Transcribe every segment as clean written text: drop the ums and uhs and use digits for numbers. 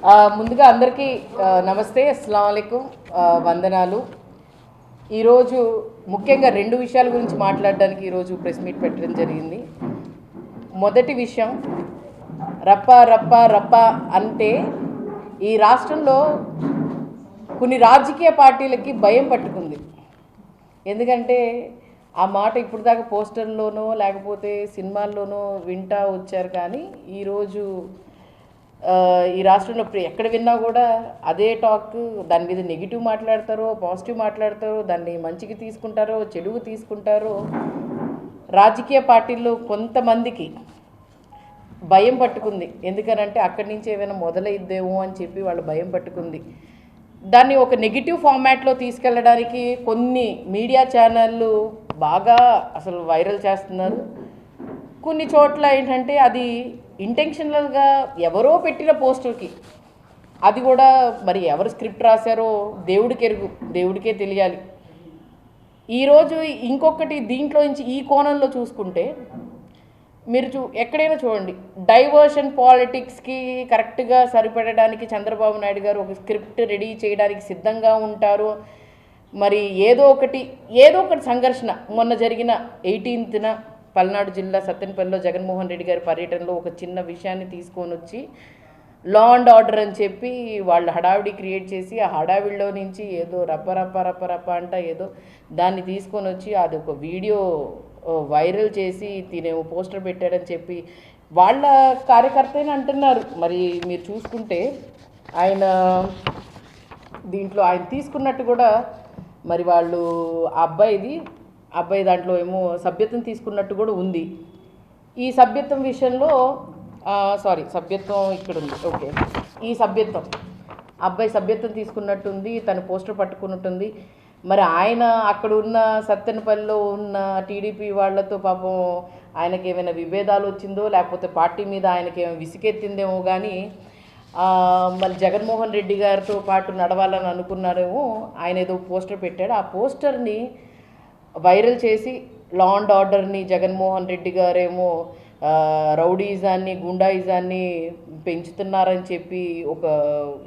ముందుగా అందరికీ నమస్తే, అస్సలాము అలైకుం, వందనాలు. ఈరోజు ముఖ్యంగా రెండు విషయాల గురించి మాట్లాడడానికి ఈరోజు ప్రెస్ మీట్ పెట్టడం జరిగింది. మొదటి విషయం, రప్ప రప్ప రప్ప అంటే ఈ రాష్ట్రంలో కొన్ని రాజకీయ పార్టీలకి భయం పట్టుకుంది. ఎందుకంటే ఆ మాట ఇప్పుడు దాకా పోస్టర్లోనో లేకపోతే సినిమాల్లోనో వింటా వచ్చారు, కానీ ఈరోజు ఈ రాష్ట్రంలో ఎక్కడ విన్నా కూడా అదే టాక్. దాని మీద నెగిటివ్ మాట్లాడతారో పాజిటివ్ మాట్లాడతారో, దాన్ని మంచికి తీసుకుంటారో చెడుగు తీసుకుంటారో. రాజకీయ పార్టీల్లో కొంతమందికి భయం పట్టుకుంది. ఎందుకనంటే అక్కడి నుంచి ఏమైనా మొదలైద్దేమో అని చెప్పి వాళ్ళు భయం పట్టుకుంది. దాన్ని ఒక నెగిటివ్ ఫార్మాట్లో తీసుకెళ్ళడానికి కొన్ని మీడియా ఛానళ్ళు బాగా అసలు వైరల్ చేస్తున్నారు. కొన్ని చోట్ల ఏంటంటే అది ఇంటెన్షనల్గా ఎవరో పెట్టిన పోస్టర్కి, అది కూడా మరి ఎవరు స్క్రిప్ట్ రాశారో దేవుడికే తెలియాలి. ఈరోజు ఇంకొకటి దీంట్లో నుంచి ఈ కోణంలో చూసుకుంటే మీరు ఎక్కడైనా చూడండి, డైవర్షన్ పాలిటిక్స్కి కరెక్ట్గా సరిపడడానికి చంద్రబాబు నాయుడు గారు ఒక స్క్రిప్ట్ రెడీ చేయడానికి సిద్ధంగా ఉంటారు. మరి ఏదో ఒకటి సంఘర్షణ. మొన్న జరిగిన 18న పల్నాడు జిల్లా సత్తెనపల్లిలో జగన్మోహన్ రెడ్డి గారి పర్యటనలో ఒక చిన్న విషయాన్ని తీసుకొని వచ్చి లా అండ్ ఆర్డర్ అని చెప్పి వాళ్ళు హడావిడి క్రియేట్ చేసి, ఆ హడావిడిలో నుంచి ఏదో రప్ప రప్ప రప్ప రప్ప అంట ఏదో దాన్ని తీసుకొని వచ్చి అది ఒక వీడియో వైరల్ చేసి తినేమో పోస్టర్ పెట్టాడని చెప్పి వాళ్ళ కార్యకర్తని అంటున్నారు. మరి మీరు చూసుకుంటే దీంట్లో ఆయన తీసుకున్నట్టు కూడా మరి వాళ్ళు అబ్బాయి దాంట్లో ఏమో సభ్యత్వం తీసుకున్నట్టు కూడా ఉంది. ఈ సభ్యత్వం విషయంలో సభ్యత్వం ఇక్కడ ఉంది. ఓకే, ఈ అబ్బాయి సభ్యత్వం తీసుకున్నట్టుంది, తను పోస్టర్ పట్టుకున్నట్టుంది. మరి ఆయన అక్కడ ఉన్న సత్తెనపల్లిలో ఉన్న టీడీపీ వాళ్ళతో పాపం ఆయనకి ఏమైనా విభేదాలు వచ్చిందో లేకపోతే పార్టీ మీద ఆయనకి ఏమైనా విసిగెత్తిందేమో, కానీ మరి జగన్మోహన్ రెడ్డి గారితో పాటు నడవాలని అనుకున్నారేమో. ఆయన ఏదో పోస్టర్ పెట్టాడు, ఆ పోస్టర్ని వైరల్ చేసి లా అండ్ ఆర్డర్ని జగన్మోహన్ రెడ్డి గారేమో రౌడీజాన్ని గుండాయిజాన్ని పెంచుతున్నారని చెప్పి ఒక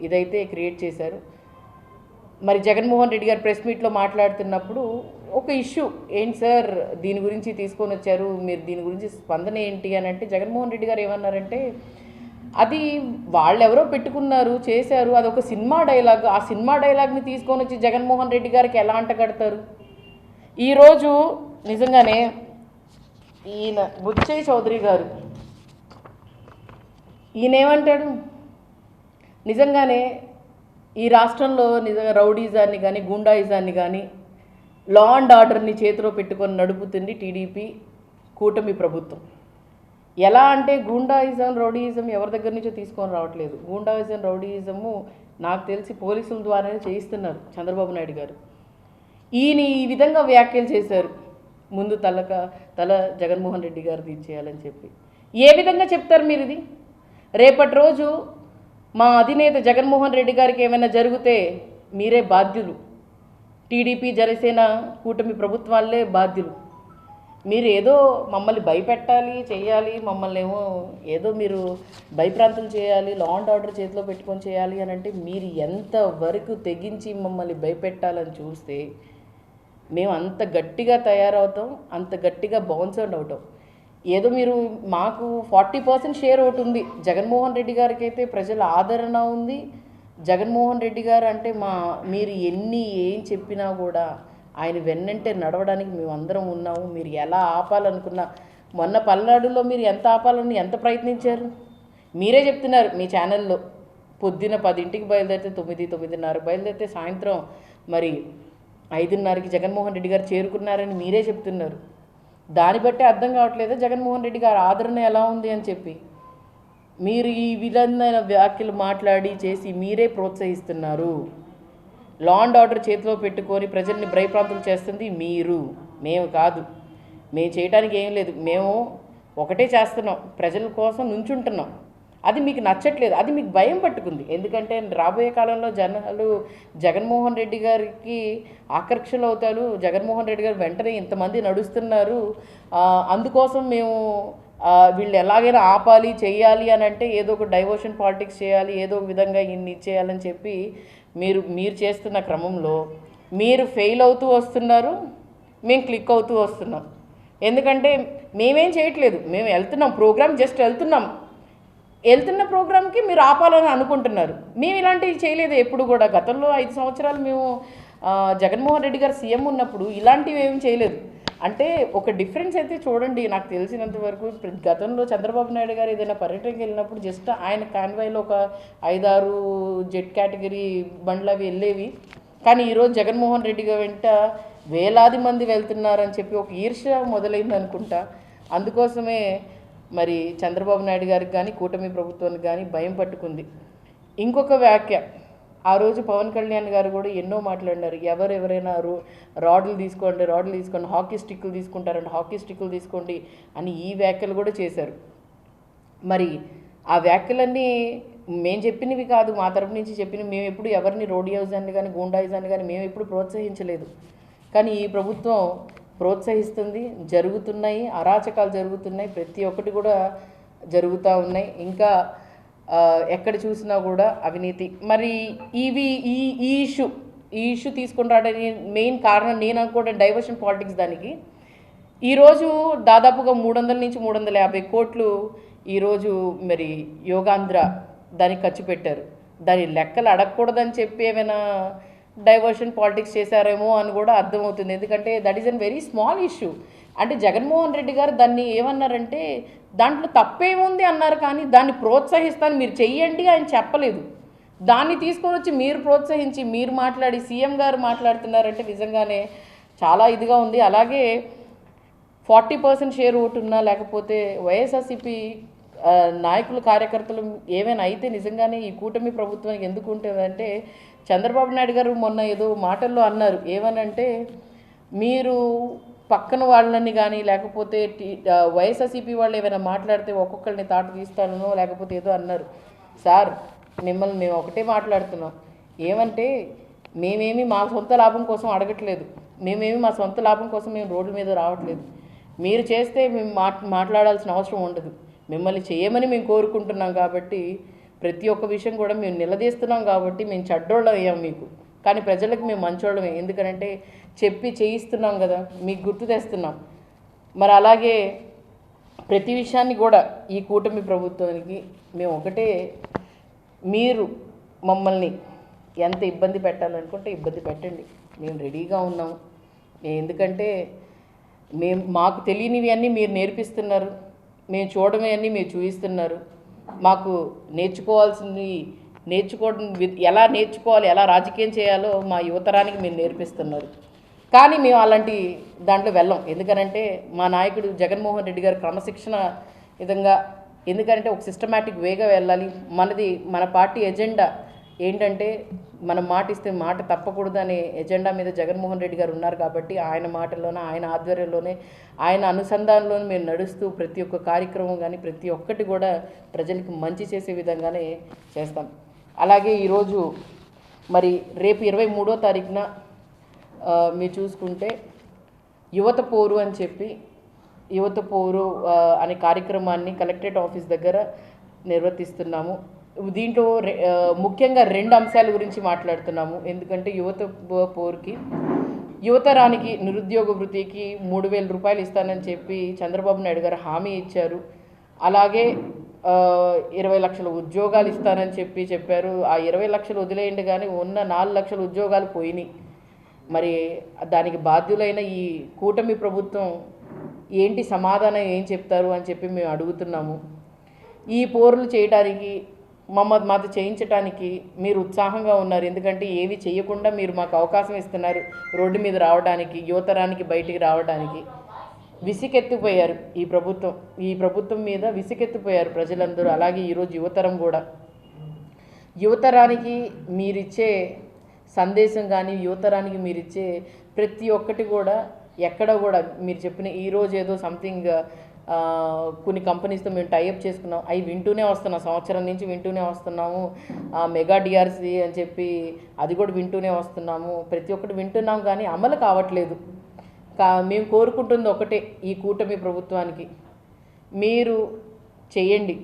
ఇదైతే క్రియేట్ చేశారు. మరి జగన్మోహన్ రెడ్డి గారు ప్రెస్ మీట్లో మాట్లాడుతున్నప్పుడు ఒక ఇష్యూ, ఏంటి సార్ దీని గురించి తీసుకొని వచ్చారు, మీరు దీని గురించి స్పందన ఏంటి అని అంటే, జగన్మోహన్ రెడ్డి గారు ఏమన్నారంటే అది వాళ్ళెవరో పెట్టుకున్నారు చేశారు, అది ఒక సినిమా డైలాగ్, ఆ సినిమా డైలాగ్ని తీసుకొని వచ్చి జగన్మోహన్ రెడ్డి గారికి ఎలా అంటగడతారు. ఈరోజు నిజంగానే ఈయన బుచ్చయ్య చౌదరి గారు ఈయనేమంటాడు, నిజంగానే ఈ రాష్ట్రంలో నిజంగా రౌడీజాన్ని కానీ గుండాయిజాన్ని కానీ లా అండ్ ఆర్డర్ని చేతిలో పెట్టుకొని నడుపుతుంది టీడీపీ కూటమి ప్రభుత్వం. ఎలా అంటే గుండాయిజం రౌడీయిజం ఎవరి దగ్గర నుంచో తీసుకొని రావట్లేదు. గుండాయిజం రౌడీయిజము నాకు తెలిసి పోలీసుల ద్వారానే చేయిస్తున్నారు చంద్రబాబు నాయుడు గారు. ఈయన ఈ విధంగా వ్యాఖ్యలు చేశారు, ముందు తల జగన్మోహన్ రెడ్డి గారు తీర్చేయాలని చెప్పి. ఏ విధంగా చెప్తారు మీరు ఇది? రేపటి రోజు మా అధినేత జగన్మోహన్ రెడ్డి గారికి ఏమైనా జరిగితే మీరే బాధ్యులు. టీడీపీ జనసేన కూటమి ప్రభుత్వాలే బాధ్యులు. మీరు ఏదో మమ్మల్ని భయపెట్టాలి చేయాలి, మమ్మల్ని ఏమో ఏదో మీరు భయప్రాంతం చేయాలి, లా అండ్ ఆర్డర్ చేతిలో పెట్టుకొని చేయాలి అని అంటే, మీరు ఎంతవరకు తెగించి మమ్మల్ని భయపెట్టాలని చూస్తే మేము అంత గట్టిగా తయారవుతాం, అంత గట్టిగా బౌన్సౌండ్ అవుతాం. ఏదో మీరు మాకు 40% షేర్ ఒకటి ఉంది, జగన్మోహన్ రెడ్డి గారికి అయితే ప్రజల ఆదరణ ఉంది. జగన్మోహన్ రెడ్డి గారు అంటే మీరు ఏం చెప్పినా కూడా ఆయన వెన్నంటే నడవడానికి మేము అందరం ఉన్నాము. మీరు ఎలా ఆపాలనుకున్నా, మొన్న పల్నాడులో మీరు ఎంత ఆపాలని ఎంత ప్రయత్నించారు మీరే చెప్తున్నారు మీ ఛానల్లో. పొద్దున్న 10ంటికి బయలుదేరితే 9:30 బయలుదేరితే సాయంత్రం మరి 5:30కి జగన్మోహన్ రెడ్డి గారు చేరుకున్నారని మీరే చెప్తున్నారు. దాన్ని బట్టి అర్థం కావట్లేదా జగన్మోహన్ రెడ్డి గారు ఆదరణ ఎలా ఉంది అని చెప్పి? మీరు ఈ విధమైన వ్యాఖ్యలు మాట్లాడి చేసి మీరే ప్రోత్సహిస్తున్నారు. లా అండ్ ఆర్డర్ చేతిలో పెట్టుకొని ప్రజల్ని భయప్రాంతులు చేస్తుంది మీరు, మేము కాదు. మేము చేయడానికి ఏం లేదు, మేము ఒకటే చేస్తున్నాం, ప్రజల కోసం నుంచుంటున్నాం. అది మీకు నచ్చట్లేదు, అది మీకు భయం పట్టుకుంది. ఎందుకంటే రాబోయే కాలంలో జనాలు జగన్మోహన్ రెడ్డి గారికి ఆకర్షణ అవుతారు. జగన్మోహన్ రెడ్డి గారు వెంటనే ఇంతమంది నడుస్తున్నారు, అందుకోసం మేము వీళ్ళు ఎలాగైనా ఆపాలి చేయాలి అని అంటే ఏదో ఒక డైవర్షన్ పాలిటిక్స్ చేయాలి, ఏదో ఒక విధంగా ఇన్ని చేయాలని చెప్పి మీరు చేస్తున్న క్రమంలో మీరు ఫెయిల్ అవుతూ వస్తున్నారు, మేము క్లిక్ అవుతూ వస్తున్నాం. ఎందుకంటే మేమేం చేయట్లేదు, మేము వెళ్తున్నాం ప్రోగ్రామ్, జస్ట్ వెళ్తున్న ప్రోగ్రామ్కి మీరు ఆపాలని అనుకుంటున్నారు. మేము ఇలాంటివి చేయలేదు ఎప్పుడు కూడా. గతంలో 5 సంవత్సరాలు మేము జగన్మోహన్ రెడ్డి గారు సీఎం ఉన్నప్పుడు ఇలాంటివి ఏమి చేయలేదు. అంటే ఒక డిఫరెన్స్ అయితే చూడండి, నాకు తెలిసినంత వరకు గతంలో చంద్రబాబు నాయుడు గారు ఏదైనా పర్యటనకి వెళ్ళినప్పుడు జస్ట్ ఆయన కాన్వాయ్లో ఒక 5-6 జెట్ కేటగిరీ బండ్లు అవి వెళ్ళేవి. కానీ ఈరోజు జగన్మోహన్ రెడ్డి గారి వెంట వేలాది మంది వెళ్తున్నారని చెప్పి ఒక ఈర్ష్య మొదలైంది అనుకుంటా. అందుకోసమే మరి చంద్రబాబు నాయుడు గారికి కానీ కూటమి ప్రభుత్వానికి కానీ భయం పట్టుకుంది. ఇంకొక వ్యాఖ్య, ఆ రోజు పవన్ కళ్యాణ్ గారు కూడా ఎన్నో మాట్లాడినారు. ఎవరైనా రాడ్లు తీసుకోండి, హాకీ స్టిక్కులు తీసుకుంటారంటే హాకీ స్టిక్కులు తీసుకోండి అని ఈ వ్యాఖ్యలు కూడా చేశారు. మరి ఆ వ్యాఖ్యలన్నీ మేము చెప్పినవి కాదు, మా తరపు నుంచి చెప్పినవి. మేము ఎప్పుడు ఎవరిని రోడియోజాన్ని కానీ గూండాయిజాన్ని కానీ మేము ఎప్పుడు ప్రోత్సహించలేదు. కానీ ఈ ప్రభుత్వం ప్రోత్సహిస్తుంది, జరుగుతున్నాయి, అరాచకాలు జరుగుతున్నాయి, ప్రతి ఒక్కటి కూడా జరుగుతూ ఉన్నాయి. ఇంకా ఎక్కడ చూసినా కూడా అవినీతి. మరి ఈ ఇష్యూ తీసుకుని రావడానికి మెయిన్ కారణం నేను అనుకోవడం డైవర్షన్ పాలిటిక్స్. దానికి ఈరోజు దాదాపుగా 300 నుంచి 350 కోట్లు ఈరోజు మరి యోగాంధ్ర దానికి ఖర్చు పెట్టారు. దాని లెక్కలు అడగకూడదని చెప్పి ఏమైనా డైవర్షన్ పాలిటిక్స్ చేశారేమో అని కూడా అర్థమవుతుంది. ఎందుకంటే that is an very small issue. అంటే జగన్మోహన్ రెడ్డి గారు దాన్ని ఏమన్నారంటే దాంట్లో తప్పేముంది అన్నారు, కానీ దాన్ని ప్రోత్సహిస్తాను మీరు చెయ్యండి ఆయన చెప్పలేదు. దాన్ని తీసుకొని వచ్చి మీరు ప్రోత్సహించి మీరు మాట్లాడి సీఎం గారు మాట్లాడుతున్నారంటే నిజంగానే చాలా ఇదిగా ఉంది. అలాగే 40% షేర్ ఓటు ఉన్నా లేకపోతే వైఎస్ఆర్సీపీ నాయకులు కార్యకర్తలు ఏమైనా అయితే నిజంగానే ఈ కూటమి ప్రభుత్వానికి ఎందుకు ఉంటుందంటే, చంద్రబాబు నాయుడు గారు మొన్న ఏదో మాటల్లో అన్నారు, ఏమనంటే మీరు పక్కన వాళ్ళని కానీ లేకపోతే వైఎస్ఆర్సీపీ వాళ్ళు ఏమైనా మాట్లాడితే ఒక్కొక్కరిని తాట తీస్తానో లేకపోతే ఏదో అన్నారు. సార్ మిమ్మల్ని మేము ఒకటే మాట్లాడుతున్నాం, ఏమంటే మేమేమి మా సొంత లాభం కోసం అడగట్లేదు, మా సొంత లాభం కోసం మేము రోడ్ల మీద రావట్లేదు. మీరు చేస్తే మేము మాట్లాడాల్సిన అవసరం ఉండదు, మిమ్మల్ని చేయమని మేము కోరుకుంటున్నాం. కాబట్టి ప్రతి ఒక్క విషయం కూడా మేము నిలదీస్తున్నాం. కాబట్టి మేము చెడ్డోళ్ళం అయ్యాం మీకు, కానీ ప్రజలకు మేము మంచోళ్ళమే. ఎందుకంటే చెప్పి చేయిస్తున్నాం కదా, మీకు గుర్తు తెస్తున్నాం. మరి అలాగే ప్రతి విషయాన్ని కూడా ఈ కూటమి ప్రభుత్వానికి మేము ఒకటే, మీరు మమ్మల్ని ఎంత ఇబ్బంది పెట్టాలనుకుంటే ఇబ్బంది పెట్టండి, మేము రెడీగా ఉన్నాము. ఎందుకంటే మాకు తెలియనివి అన్నీ మీరు నేర్పిస్తున్నారు, మేము చూడమే అన్నీ మీరు చూపిస్తున్నారు. మాకు నేర్చుకోవడం ఎలా నేర్చుకోవాలి, ఎలా రాజకీయం చేయాలో మా యువతరానికి మీరు నేర్పిస్తున్నారు. కానీ మేము అలాంటి దాంట్లో వెళ్ళాం. ఎందుకనంటే మా నాయకుడు జగన్మోహన్ రెడ్డి గారు క్రమశిక్షణ విధంగా, ఎందుకంటే ఒక సిస్టమేటిక్ వేగా వెళ్ళాలి. మన పార్టీ ఎజెండా ఏంటంటే మనం మాట ఇస్తే మాట తప్పకూడదు అనే ఎజెండా మీద జగన్మోహన్ రెడ్డి గారు ఉన్నారు. కాబట్టి ఆయన మాటల్లోనే, ఆయన ఆధ్వర్యంలోనే, ఆయన అనుసంధానంలోనే మేము నడుస్తూ ప్రతి ఒక్క కార్యక్రమం కానీ ప్రతి ఒక్కటి కూడా ప్రజలకు మంచి చేసే విధంగానే చేస్తాం. అలాగే ఈరోజు మరి రేపు 23వ తారీఖున మీరు చూసుకుంటే యువత పోరు అని చెప్పి యువత పోరు అనే కార్యక్రమాన్ని కలెక్టరేట్ ఆఫీస్ దగ్గర నిర్వర్తిస్తున్నాము. దీంట్లో ముఖ్యంగా 2 అంశాల గురించి మాట్లాడుతున్నాము. ఎందుకంటే యువత పోరుకి, యువతరానికి నిరుద్యోగ వృత్తికి 3,000 రూపాయలు ఇస్తానని చెప్పి చంద్రబాబు నాయుడు గారు హామీ ఇచ్చారు. అలాగే 20 లక్షల ఉద్యోగాలు ఇస్తానని చెప్పారు. ఆ 20 లక్షలు వదిలేయండి, కానీ ఉన్న 4 లక్షల ఉద్యోగాలు పోయినాయి. మరి దానికి బాధ్యులైన ఈ కూటమి ప్రభుత్వం ఏంటి సమాధానం ఏం చెప్తారు అని చెప్పి మేము అడుగుతున్నాము. ఈ పోరులు చేయడానికి మాతో చేయించడానికి మీరు ఉత్సాహంగా ఉన్నారు. ఎందుకంటే ఏవి చేయకుండా మీరు మాకు అవకాశం ఇస్తున్నారు రోడ్డు మీద రావడానికి, యువతరానికి బయటికి రావడానికి. విసికెత్తిపోయారు ఈ ప్రభుత్వం మీద విసికెత్తిపోయారు ప్రజలందరూ. అలాగే ఈరోజు యువతరం కూడా, యువతరానికి మీరిచ్చే సందేశం కానీ యువతరానికి మీరిచ్చే ప్రతి ఒక్కటి కూడా ఎక్కడ కూడా మీరు చెప్పిన ఈరోజు ఏదో సంథింగ్ కొన్ని కంపెనీస్తో మేము టైఅప్ చేసుకున్నాం, అవి వింటూనే వస్తున్నాం, సంవత్సరం నుంచి వింటూనే వస్తున్నాము. మెగా డిఆర్సీ అని చెప్పి అది కూడా వింటూనే వస్తున్నాము, ప్రతి ఒక్కటి వింటున్నాం, కానీ అమలు కావట్లేదు. మేము కోరుకుంటుంది ఒకటే, ఈ కూటమి ప్రభుత్వానికి మీరు చేయండి,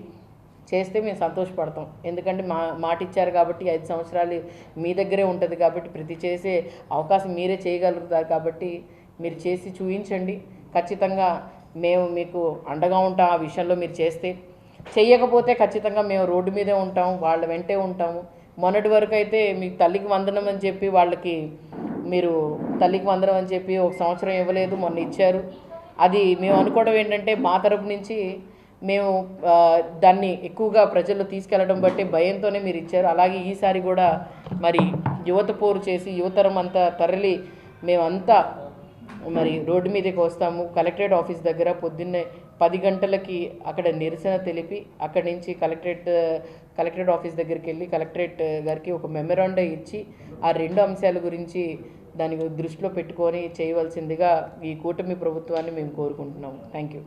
చేస్తే మేము సంతోషపడతాం. ఎందుకంటే మాట ఇచ్చారు కాబట్టి 5 సంవత్సరాలు మీ దగ్గరే ఉంటుంది కాబట్టి ప్రతి చేసే అవకాశం మీరే చేయగలుగుతారు కాబట్టి మీరు చేసి చూపించండి. ఖచ్చితంగా మేము మీకు అండగా ఉంటాం. ఆ విషయంలో మీరు చేస్తే, చెయ్యకపోతే ఖచ్చితంగా మేము రోడ్డు మీదే ఉంటాం, వాళ్ళ వెంటే ఉంటాము. మొన్నటి వరకు అయితే మీకు తల్లికి వందనం అని చెప్పి వాళ్ళకి మీరు తల్లికి వందనం అని చెప్పి 1 సంవత్సరం ఇవ్వలేదు, మొన్న ఇచ్చారు. అది మేము అనుకోవడం ఏంటంటే మా తరపు నుంచి మేము దాన్ని ఎక్కువగా ప్రజల్లో తీసుకెళ్లడం బట్టి భయంతోనే మీరు ఇచ్చారు. అలాగే ఈసారి కూడా మరి యువత పోరు చేసి యువతరం అంతా తరలి మేమంతా మరి రోడ్డు మీదకి వస్తాము. కలెక్టరేట్ ఆఫీస్ దగ్గర పొద్దున్నే 10 గంటలకి అక్కడ నిరసన తెలిపి అక్కడి నుంచి కలెక్టరేట్ ఆఫీస్ దగ్గరికి వెళ్ళి కలెక్టరేట్ గారికి ఒక మెమరాండా ఇచ్చి ఆ 2 అంశాల గురించి దాన్ని దృష్టిలో పెట్టుకొని చేయవలసిందిగా ఈ కూటమి ప్రభుత్వాన్ని మేము కోరుకుంటున్నాము. Thank you.